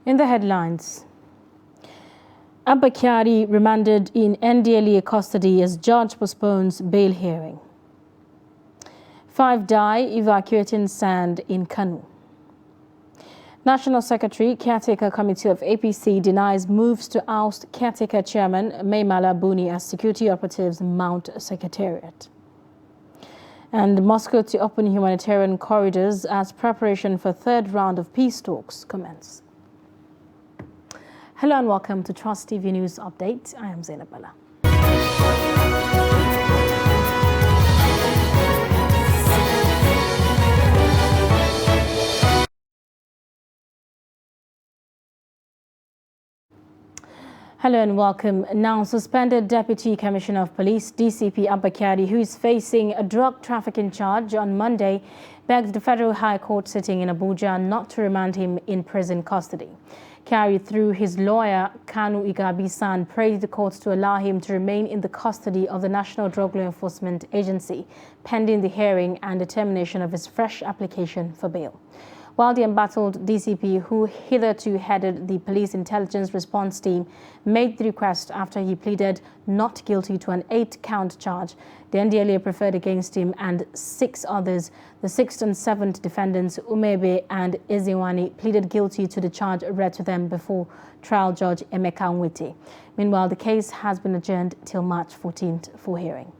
In the headlines, Abakadi remanded in NDLEA custody as judge postpones bail hearing. 5 die evacuating sand in Kano. National Secretary, Caretaker Committee of APC denies moves to oust Caretaker Chairman Maimala Buni as security operatives mount Secretariat. And Moscow to open humanitarian corridors as preparation for third round of peace talks commence. Hello and welcome to Trust TV News Update. I am Zainab Bala. Hello and welcome. Now, suspended Deputy Commissioner of Police, DCP Abakadi, who is facing a drug trafficking charge on Monday, begged the Federal High Court sitting in Abuja not to remand him in prison custody. Kari, through his lawyer, Kanu Igabi-san, prayed the courts to allow him to remain in the custody of the National Drug Law Enforcement Agency, pending the hearing and determination of his fresh application for bail. While the embattled DCP, who hitherto headed the police intelligence response team, made the request after he pleaded not guilty to an 8-count charge, the NDLEA preferred against him and 6 others. The 6th and 7th defendants, Umebe and Eziwani, pleaded guilty to the charge read to them before trial judge Emeka Nwite. Meanwhile, the case has been adjourned till March 14th for hearing.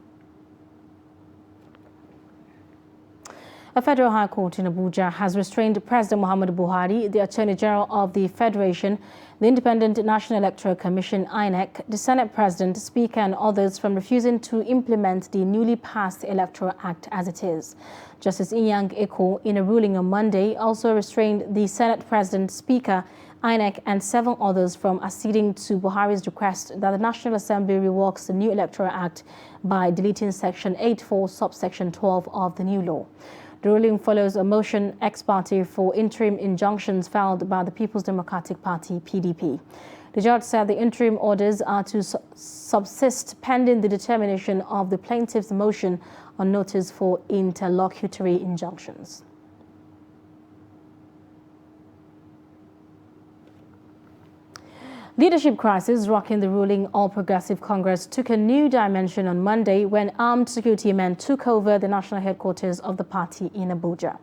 A federal high court in Abuja has restrained President Muhammadu Buhari, the Attorney General of the Federation, the Independent National Electoral Commission (INEC), the Senate President, Speaker and others from refusing to implement the newly passed Electoral Act as it is. Justice Inyang Eko, in a ruling on Monday, also restrained the Senate President, Speaker, INEC and 7 others from acceding to Buhari's request that the National Assembly reworks the new Electoral Act by deleting Section 8(4), subsection 12 of the new law. The ruling follows a motion ex parte for interim injunctions filed by the People's Democratic Party, PDP. The judge said the interim orders are to subsist pending the determination of the plaintiff's motion on notice for interlocutory injunctions. Leadership crisis rocking the ruling All Progressive Congress took a new dimension on Monday when armed security men took over the national headquarters of the party in Abuja.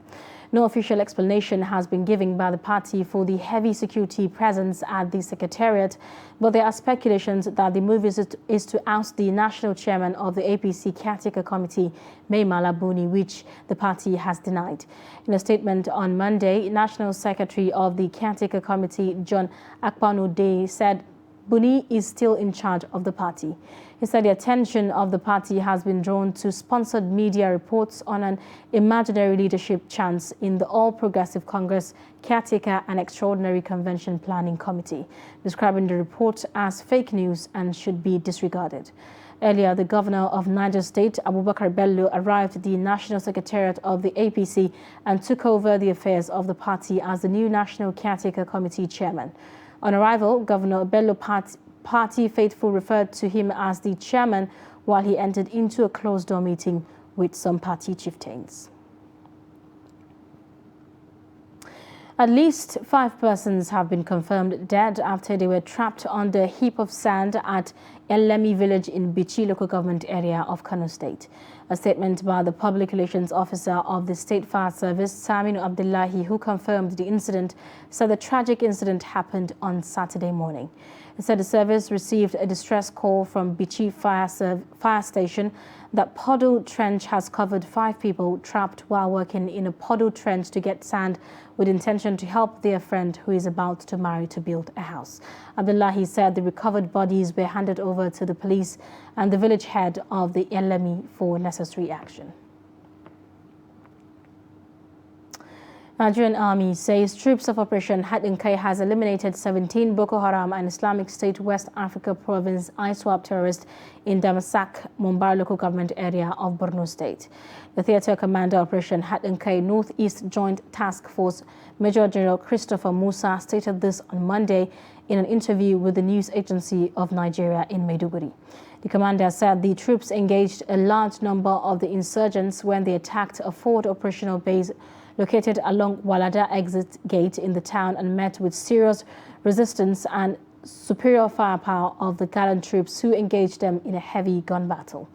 No official explanation has been given by the party for the heavy security presence at the Secretariat, but there are speculations that the move is to oust the national chairman of the APC Caretaker Committee, Maimala Buni, which the party has denied. In a statement on Monday, National Secretary of the Caretaker Committee, John Akpanu-Dey, said Buni is still in charge of the party. He said the attention of the party has been drawn to sponsored media reports on an imaginary leadership chance in the All Progressive Congress Caretaker and Extraordinary Convention Planning Committee, describing the report as fake news and should be disregarded. Earlier, the governor of Niger State, Abubakar Bello, arrived at the National Secretariat of the APC and took over the affairs of the party as the new National Caretaker Committee chairman. On arrival, Governor Bello party faithful referred to him as the chairman while he entered into a closed-door meeting with some party chieftains. At least 5 persons have been confirmed dead after they were trapped under a heap of sand at Elemi village in Bichi local government area of Kano State. A statement by the public relations officer of the State Fire Service, Saminu Abdullahi, who confirmed the incident, said the tragic incident happened on Saturday morning. He said the service received a distress call from Bichi Fire Station that puddle trench has covered 5 people trapped while working in a puddle trench to get sand with intention to help their friend who is about to marry to build a house. Abdullahi said the recovered bodies were handed over to the police and the village head of the Elemi for necessary action. Nigerian Army says troops of Operation Hatinkai has eliminated 17 Boko Haram and Islamic State West Africa Province ISWAP terrorists in Damasak, Mumbai local government area of Borno State. The theater commander Operation Hatinkai Northeast Joint Task Force Major General Christopher Musa stated this on Monday in an interview with the news agency of Nigeria in Maiduguri. The commander said the troops engaged a large number of the insurgents when they attacked a forward operational base located along Walada exit gate in the town and met with serious resistance and superior firepower of the gallant troops who engaged them in a heavy gun battle.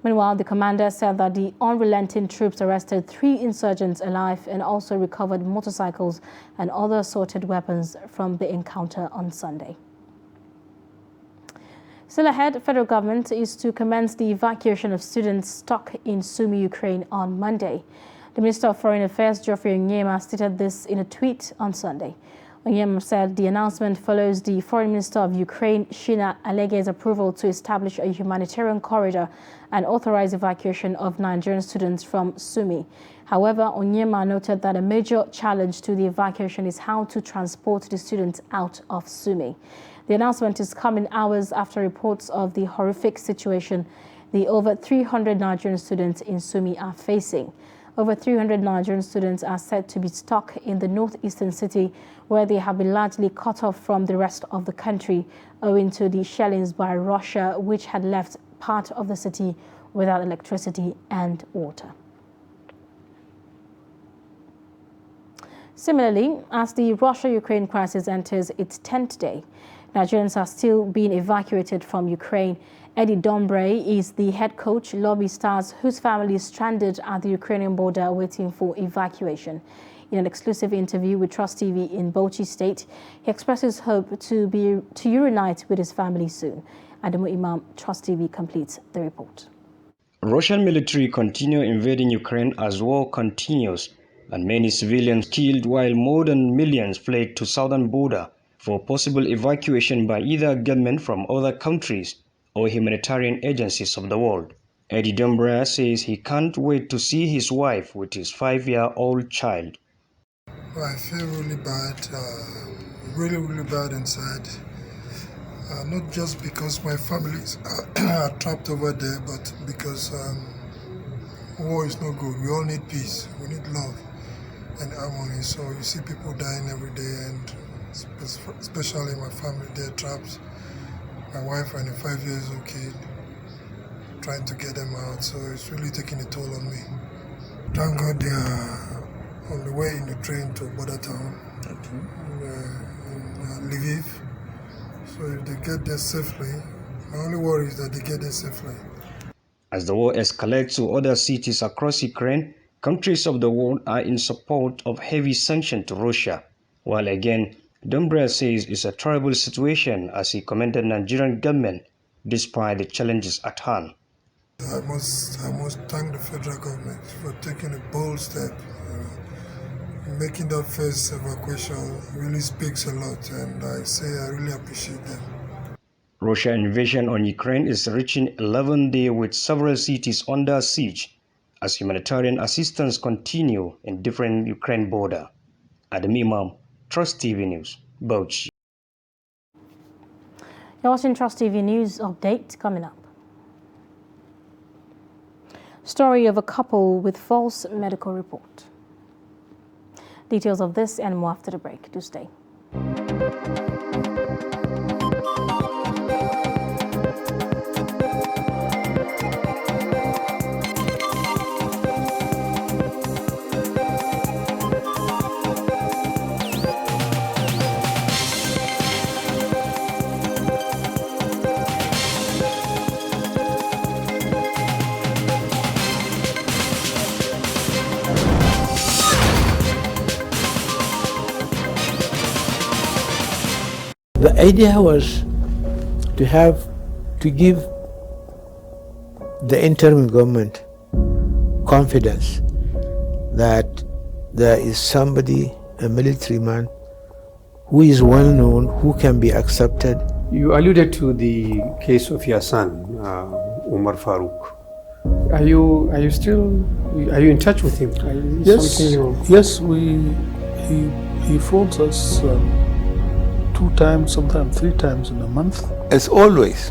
Meanwhile, the commander said that the unrelenting troops arrested 3 insurgents alive and also recovered motorcycles and other assorted weapons from the encounter on Sunday. Still ahead, federal government is to commence the evacuation of students stuck in Sumy, Ukraine on Monday. The Minister of Foreign Affairs, Geoffrey Onyema, stated this in a tweet on Sunday. Onyema said the announcement follows the Foreign Minister of Ukraine, Shina Alege's approval to establish a humanitarian corridor and authorize evacuation of Nigerian students from Sumy. However, Onyema noted that a major challenge to the evacuation is how to transport the students out of Sumy. The announcement is coming hours after reports of the horrific situation the over 300 Nigerian students in Sumy are facing. Over 300 Nigerian students are said to be stuck in the northeastern city, where they have been largely cut off from the rest of the country owing to the shellings by Russia, which had left part of the city without electricity and water. Similarly, as the Russia-Ukraine crisis enters its 10th day, Nigerians are still being evacuated from Ukraine. Eddie Dombre is the head coach, Lobby Stars, whose family is stranded at the Ukrainian border waiting for evacuation. In an exclusive interview with Trust TV in Bauchi State, he expresses hope to reunite with his family soon. Adamu Imam, Trust TV completes the report. Russian military continue invading Ukraine as war continues, and many civilians killed while more than millions fled to southern border for possible evacuation by either government from other countries or humanitarian agencies of the world. Eddie Dombre says he can't wait to see his wife with his 5-year-old child. Well, I feel really bad, really bad inside. Not just because my families are trapped over there, but because war is no good. We all need peace. We need love and harmony. So you see people dying every day, and especially my family, they're trapped. My wife and a 5-year-old kid, trying to get them out. So it's really taking a toll on me. Thank God they are on the way in the train to border town, in Lviv. So if they get there safely, my only worry is that they get there safely. As the war escalates to other cities across Ukraine, countries of the world are in support of heavy sanctions to Russia, while again, Dombre says it's a terrible situation as he commended Nigerian government despite the challenges at hand. I must thank the federal government for taking a bold step. Making that first evacuation really speaks a lot, and I say I really appreciate them. Russian invasion on Ukraine is reaching 11th day with several cities under siege as humanitarian assistance continue in different Ukraine border. Adam Imam, Trust TV News, Bauchi. You're watching Trust TV News Update coming up. Story of a couple with false medical report. Details of this and more after the break. Do stay. The idea was to give the interim government confidence that there is somebody, a military man, who is well known, who can be accepted. You alluded to the case of your son, Umar Farouk. Are you in touch with him? Yes, he phones us 2 times, sometimes 3 times in a month. As always,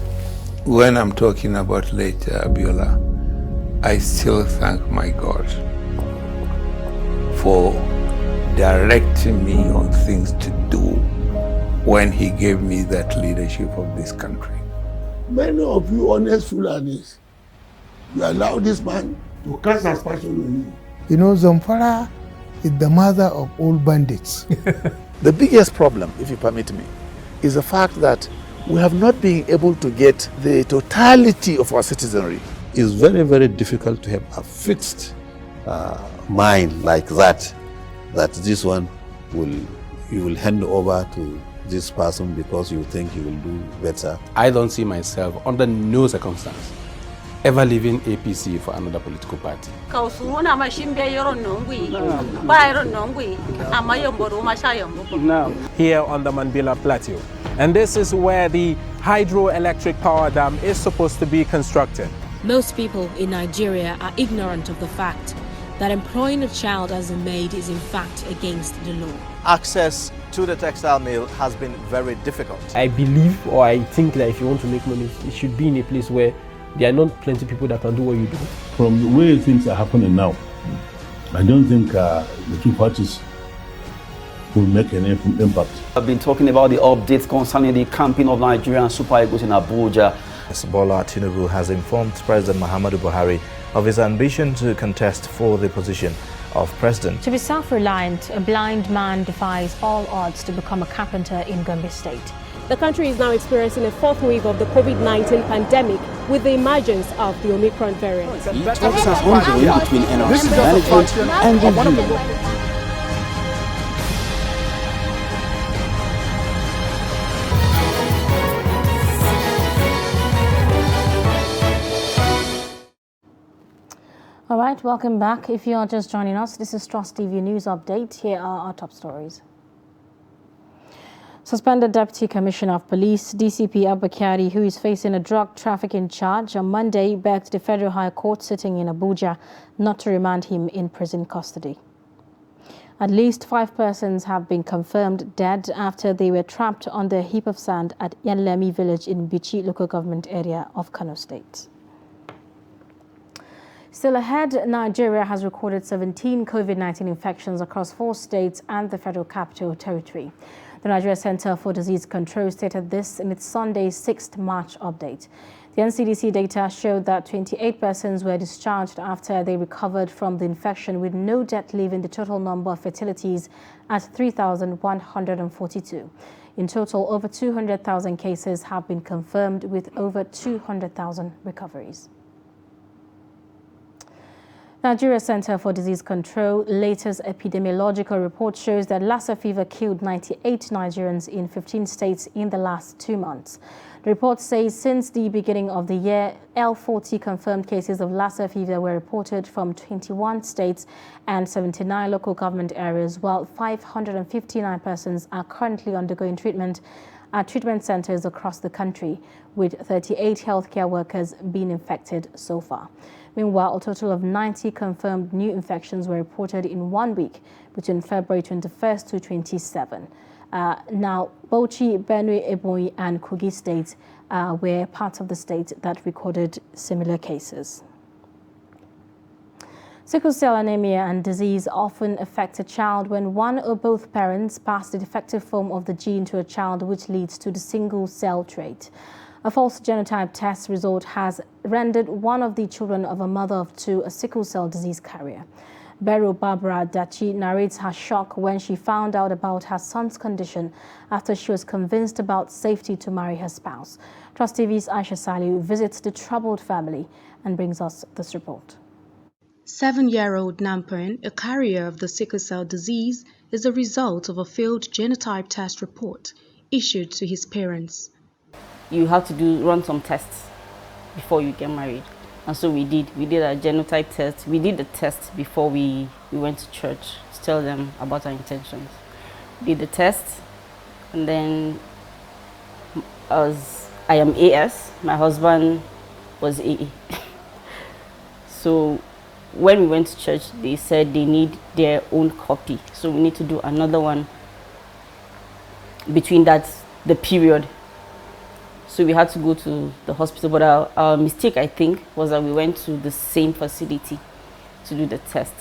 when I'm talking about late Abiola, I still thank my God for directing me on things to do when he gave me that leadership of this country. Many of you honest Fulanis, you allow this man to cast aspersion on you. You know, Zamfara is the mother of all bandits. The biggest problem, if you permit me, is the fact that we have not been able to get the totality of our citizenry. It's very, very difficult to have a fixed mind like that this one you will hand over to this person because you think you will do better. I don't see myself under no circumstance ever leaving APC for another political party. Here on the Mambila Plateau. And this is where the hydroelectric power dam is supposed to be constructed. Most people in Nigeria are ignorant of the fact that employing a child as a maid is in fact against the law. Access to the textile mill has been very difficult. I believe or I think that if you want to make money, it should be in a place where there are not plenty of people that can do what you do. From the way things are happening now, I don't think the two parties will make any impact. I've been talking about the updates concerning the campaign of Nigerian Super Eagles in Abuja. Bola Tinubu has informed President Muhammadu Buhari of his ambition to contest for the position of president. To be self-reliant, a blind man defies all odds to become a carpenter in Gombe State. The country is now experiencing a fourth wave of the COVID-19 pandemic with the emergence of the Omicron variant. Talks are ongoing between NRC management and the union. All right, welcome back. If you are just joining us, this is Trust TV News Update. Here are our top stories. Suspended Deputy Commissioner of Police, DCP Abakadi, who is facing a drug trafficking charge on Monday, begged the Federal High Court sitting in Abuja not to remand him in prison custody. At least 5 persons have been confirmed dead after they were trapped under a heap of sand at Yanlemi village in Bichi local government area of Kano State. Still ahead, Nigeria has recorded 17 COVID-19 infections across 4 states and the Federal Capital Territory. The Nigeria Center for Disease Control stated this in its Sunday 6th March update. The NCDC data showed that 28 persons were discharged after they recovered from the infection, with no death, leaving the total number of fatalities at 3,142. In total, over 200,000 cases have been confirmed, with over 200,000 recoveries. Nigeria Center for Disease Control latest epidemiological report shows that Lassa fever killed 98 Nigerians in 15 states in the last 2 months. The report says since the beginning of the year, 40 confirmed cases of Lassa fever were reported from 21 states and 79 local government areas, while 559 persons are currently undergoing treatment at treatment centers across the country, with 38 healthcare workers being infected so far. Meanwhile, a total of 90 confirmed new infections were reported in 1 week between February 21st to 27. Now, Bauchi, Benue, Ebonyi, and Kogi states were parts of the state that recorded similar cases. Sickle cell anemia and disease often affect a child when one or both parents pass the defective form of the gene to a child, which leads to the single cell trait. A false genotype test result has rendered one of the children of a mother of 2 a sickle cell disease carrier. Beryl Barbara Dachi narrates her shock when she found out about her son's condition after she was convinced about safety to marry her spouse. Trust TV's Aisha Saliu visits the troubled family and brings us this report. 7-year-old Nampen, a carrier of the sickle cell disease, is the result of a failed genotype test report issued to his parents. You have to run some tests before you get married. And so we did a genotype test. We did the test before we went to church to tell them about our intentions. We did the test, and then I am AS, my husband was AE. So when we went to church, they said they need their own copy. So we need to do another one between the period. So we had to go to the hospital, but our mistake, I think, was that we went to the same facility to do the test.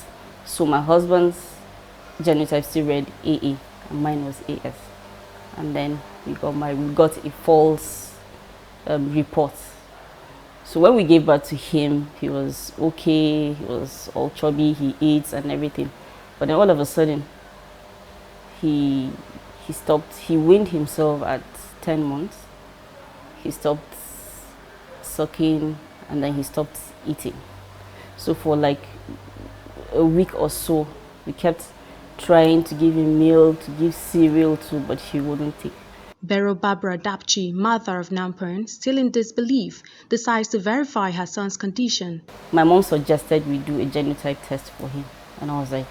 So my husband's genotype still read AA, and mine was AS. And then we got married. We got a false report. So when we gave birth to him, he was okay, he was all chubby, he eats and everything. But then all of a sudden, he stopped. He weaned himself at 10 months. He stopped sucking, and then he stopped eating. So for like a week or so, we kept trying to give him milk, to give cereal to, but he wouldn't take. Bero Barbara Dapchi, mother of Nampern, still in disbelief, decides to verify her son's condition. My mom suggested we do a genotype test for him, and I was like,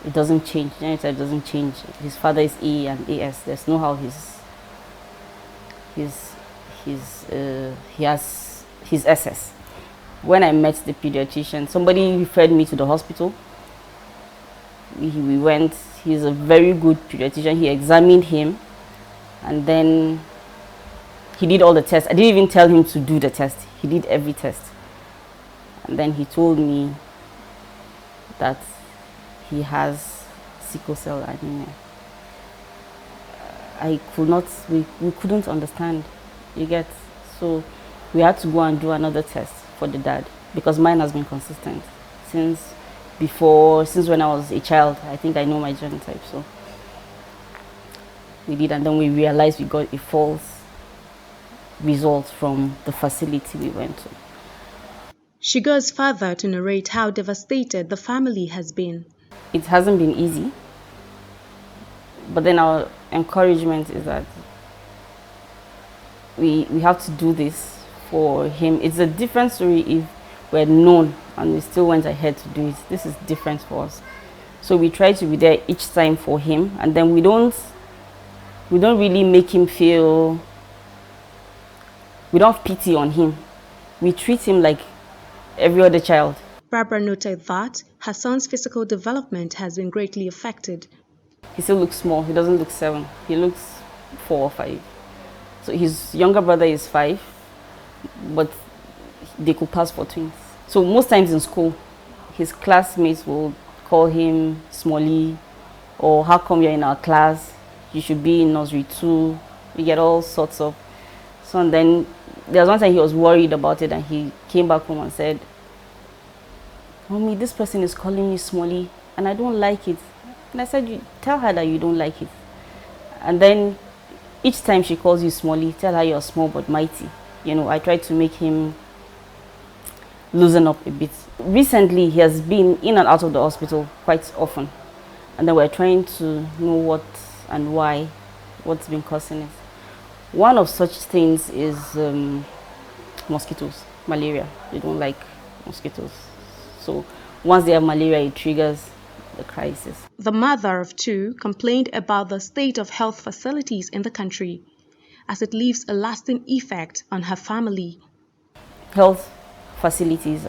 it doesn't change. Genotype doesn't change. His father is A and AS. There's no how he has his SS. When I met the pediatrician, somebody referred me to the hospital. We went. He's a very good pediatrician. He examined him, and then he did all the tests. I didn't even tell him to do the test. He did every test. And then he told me that he has sickle cell anemia. We couldn't understand, you get? So we had to go and do another test for the dad, because mine has been consistent since when I was a child. I think I know my genotype, so we did, and then we realized we got a false result from the facility we went to. She goes further to narrate how devastated the family has been. It hasn't been easy, but then our encouragement is that we have to do this for him. It's a different story if we're known and we still went ahead to do it. This is different for us. So we try to be there each time for him, and then we don't really make him feel, we don't have pity on him. We treat him like every other child. Barbara noted that her son's physical development has been greatly affected. He still looks small. He doesn't look 7. He looks 4 or 5. So his younger brother is 5, but they could pass for twins. So most times in school, his classmates will call him Smally, or how come you're in our class? You should be in nursery 2. We get all sorts of. So and then there was one time he was worried about it, and he came back home and said, "Mommy, this person is calling me Smally, and I don't like it." And I said, "Tell her that you don't like it. And then each time she calls you Smally, tell her you're small but mighty." You know, I tried to make him loosen up a bit. Recently, he has been in and out of the hospital quite often. And then we're trying to know what and why, what's been causing it. One of such things is mosquitoes, malaria. They don't like mosquitoes. So once they have malaria, it triggers the crisis. The mother of 2 complained about the state of health facilities in the country, as it leaves a lasting effect on her family. Health facilities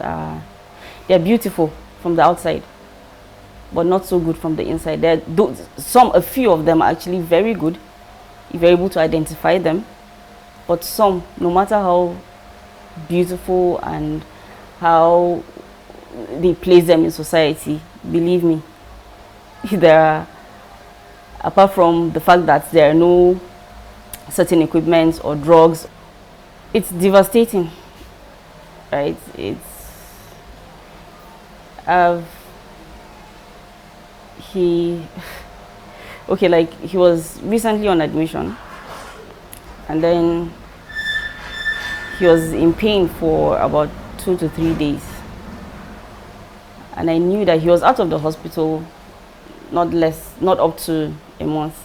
they're beautiful from the outside, but not so good from the inside. A few of them are actually very good if you're able to identify them, but some, no matter how beautiful and how they place them in society, believe me, there are, apart from the fact that there are no certain equipment or drugs, it's devastating, right? He was recently on admission, and then he was in pain for about 2 to 3 days. And I knew that he was out of the hospital not up to a month,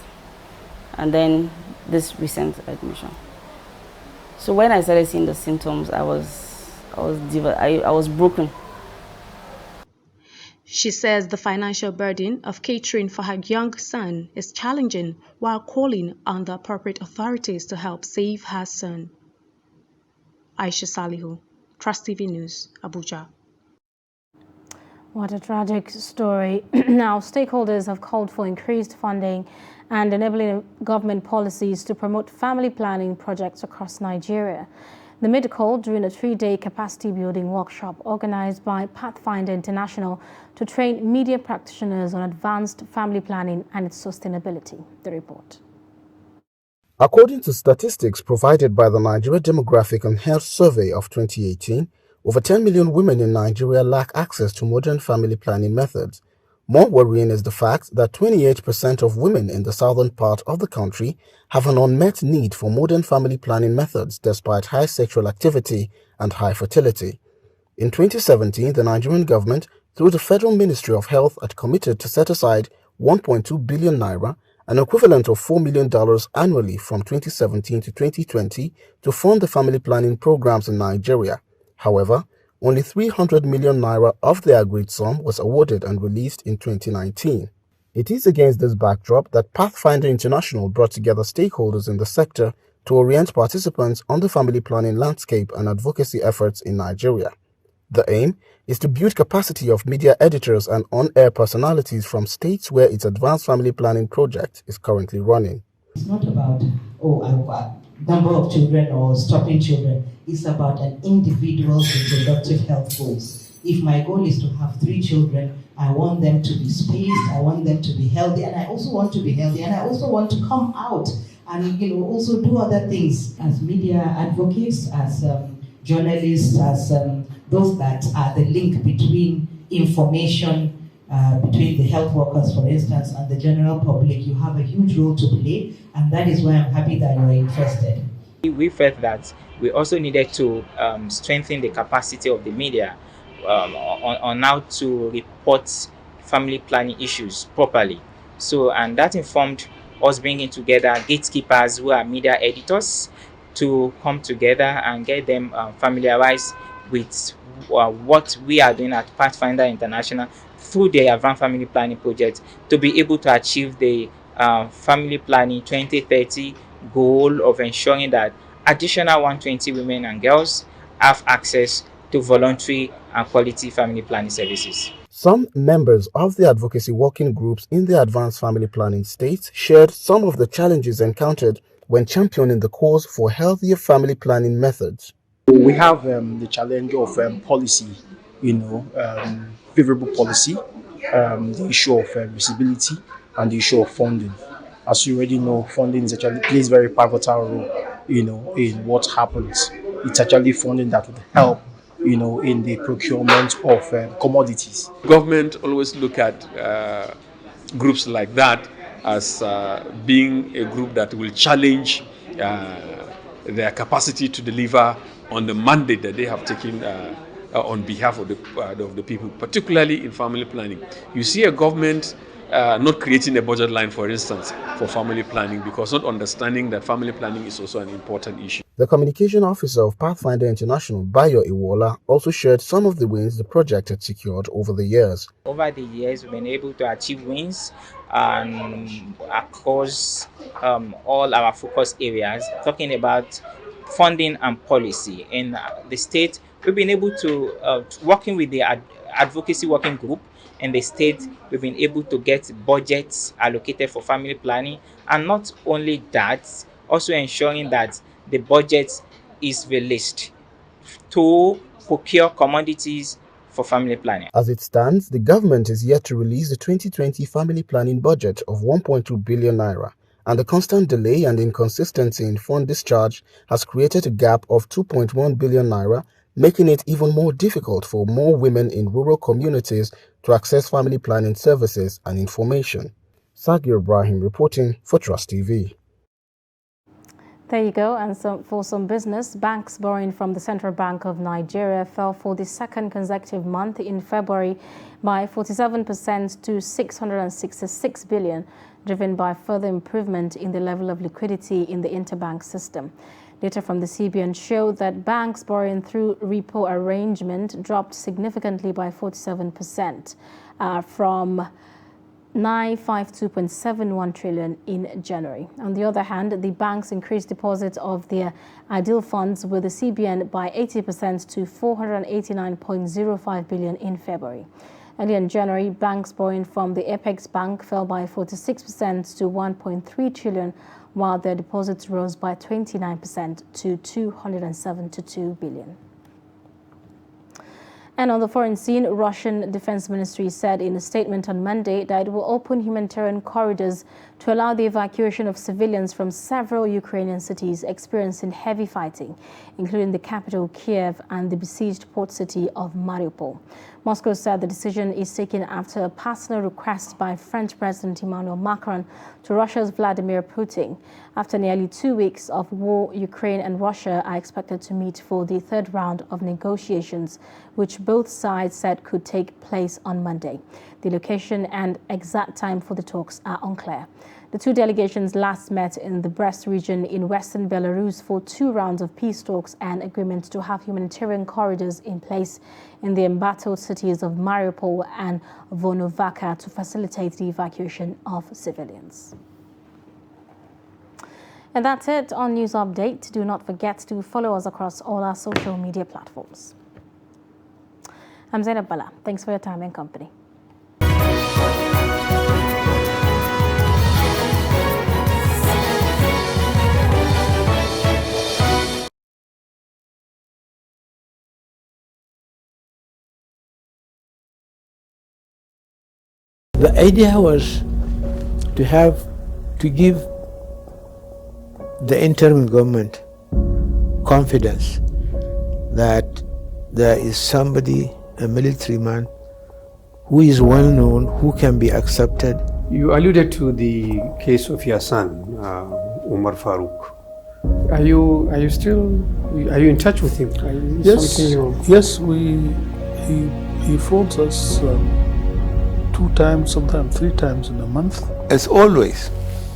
and then this recent admission. So when I started seeing the symptoms, I was broken. She says the financial burden of catering for her young son is challenging, while calling on the appropriate authorities to help save her son. Aisha Salihu, Trust TV News, Abuja. What a tragic story. Now, stakeholders have called for increased funding and enabling government policies to promote family planning projects across Nigeria. The made a call during a 3-day capacity building workshop organized by Pathfinder International to train media practitioners on advanced family planning and its sustainability. The report. According to statistics provided by the Nigeria Demographic and Health Survey of 2018, over 10 million women in Nigeria lack access to modern family planning methods, More worrying is the fact that 28% of women in the southern part of the country have an unmet need for modern family planning methods despite high sexual activity and high fertility. In 2017, the Nigerian government, through the Federal Ministry of Health, had committed to set aside 1.2 billion naira, an equivalent of $4 million annually from 2017 to 2020, to fund the family planning programs in Nigeria. However, only 300 million naira of the agreed sum was awarded and released in 2019. It is against this backdrop that Pathfinder International brought together stakeholders in the sector to orient participants on the family planning landscape and advocacy efforts in Nigeria. The aim is to build capacity of media editors and on-air personalities from states where its advanced family planning project is currently running. It's not about, number of children or stopping children. It's about an individual's reproductive health goals. If my goal is to have 3 children, I want them to be spaced, I want them to be healthy, and I also want to be healthy, and I also want to come out and also do other things as media advocates, as journalists, as those that are the link between information, between the health workers, for instance, and the general public. You have a huge role to play, and that is why I'm happy that you are interested. We felt that we also needed to strengthen the capacity of the media on how to report family planning issues properly. So, and that informed us bringing together gatekeepers who are media editors to come together and get them familiarized with what we are doing at Pathfinder International through the Advanced Family Planning Project to be able to achieve the Family Planning 2030 goal of ensuring that additional 120 women and girls have access to voluntary and quality family planning services. Some members of the advocacy working groups in the advanced family planning states shared some of the challenges encountered when championing the cause for healthier family planning methods. We have the challenge of policy, favorable policy, the issue of visibility, and the issue of funding. As you already know, funding is actually plays very pivotal role, in what happens. It's actually funding that would help, in the procurement of commodities. Government always look at groups like that as being a group that will challenge their capacity to deliver on the mandate that they have taken on behalf of the people, particularly in family planning. You see a government not creating a budget line, for instance, for family planning, because not understanding that family planning is also an important issue. The communication officer of Pathfinder International, Bayo Iwola, also shared some of the wins the project had secured over the years. Over the years, we've been able to achieve wins across all our focus areas, talking about funding and policy. In the state, we've been able to, working with the advocacy working group in the state, we've been able to get budgets allocated for family planning, and not only that, also ensuring that the budget is released to procure commodities for family planning. As it stands, the government is yet to release the 2020 family planning budget of 1.2 billion naira, and the constant delay and inconsistency in fund discharge has created a gap of 2.1 billion naira, making it even more difficult for more women in rural communities to access family planning services and information. Sagir Ibrahim reporting for Trust TV. There you go. And for some business, banks borrowing from the Central Bank of Nigeria fell for the second consecutive month in February by 47% to 666 billion, driven by further improvement in the level of liquidity in the interbank system. Data from the CBN showed that banks borrowing through repo arrangement dropped significantly by 47% from 952.71 trillion in January. On the other hand, the banks increased deposits of their ideal funds with the CBN by 80% to 489.05 billion in February. Earlier in January, banks borrowing from the Apex Bank fell by 46% to 1.3 trillion, while their deposits rose by 29% to 272 billion. And on the foreign scene, Russian Defense Ministry said in a statement on Monday that it will open humanitarian corridors to allow the evacuation of civilians from several Ukrainian cities experiencing heavy fighting, including the capital Kiev and the besieged port city of Mariupol. Moscow said the decision is taken after a personal request by French President Emmanuel Macron to Russia's Vladimir Putin. After nearly 2 weeks of war, Ukraine and Russia are expected to meet for the third round of negotiations, which both sides said could take place on Monday. The location and exact time for the talks are unclear. The two delegations last met in the Brest region in western Belarus for 2 rounds of peace talks and agreements to have humanitarian corridors in place in the embattled cities of Mariupol and Volnovakha to facilitate the evacuation of civilians. And that's it on News Update. Do not forget to follow us across all our social media platforms. I'm Zainab Bala. Thanks for your time and company. The idea was to give the interim government confidence that there is somebody, a military man, who is well known, who can be accepted. You alluded to the case of your son, Umar Farouk. Are you in touch with him? Yes, he phones us 2 times, sometimes 3 times in a month. As always,